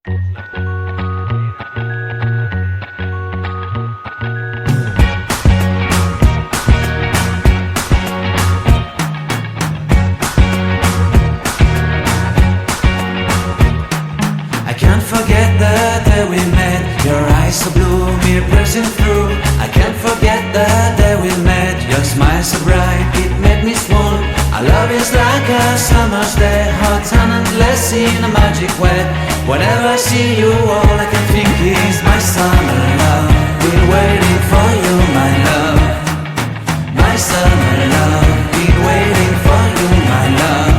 अस्सलाम वालेकुम। ये Radhe Radhe Radhe Radhe. I can't forget the day we met. Your eyes so blue, me piercing through. I can't forget the day we met. Your smile so bright, it made me swoon. Our love is like a summer's day, hot and endless in a magic way. Whenever I see you, all I can think is my summer love. Been waiting for you, my love. My summer love. Been waiting for you, my love.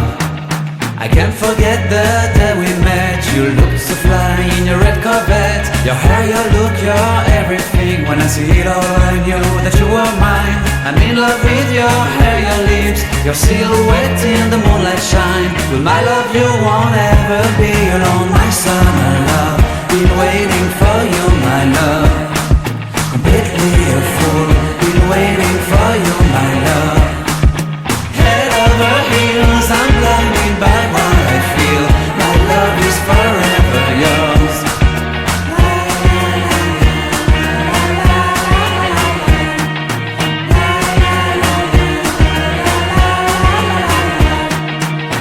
I can't forget the day we met. You looked so fly in your red Corvette. Your hair, your look, your everything. When I see it all, I knew that you were mine. I'm in love with your hair, your lips, your silhouette in the moonlight shine. With my love, you won't ever be alone. My summer love, been waiting for you, my love. Completely a fool, been waiting for you, my love. Head over heels, I'm blinded by what I feel. My love is forever yours.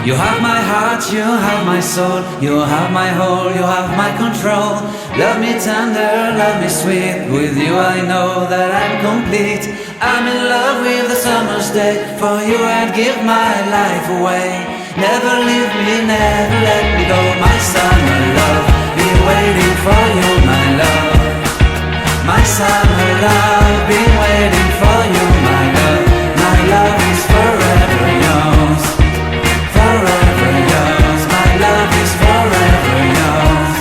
You have my heart, you have my soul. You have my whole, you have my control. Love me tender, love me sweet. With you I know that I'm complete. I'm in love with the summer's day. For you I'd give my life away. Never leave me, never let me go. My summer love, been waiting for you, my love. My summer love, been waiting for you, my love. My love is forever yours. Forever yours, my love is forever yours.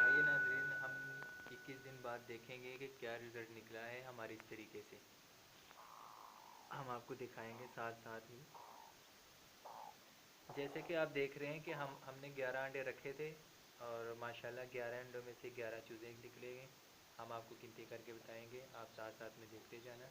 आइए नाज़रीन, हम 21 दिन बाद देखेंगे कि क्या result निकला है हमारे इस तरीके से। हम आपको दिखाएंगे साथ साथ ही। जैसे कि आप देख रहे हैं कि हमने 11 अंडे रखे थे और माशाल्लाह 11 अंडों में से 11 चूज़े निकले हैं। हम आपको गिनती करके बताएंगे, आप साथ साथ में देखते जाना।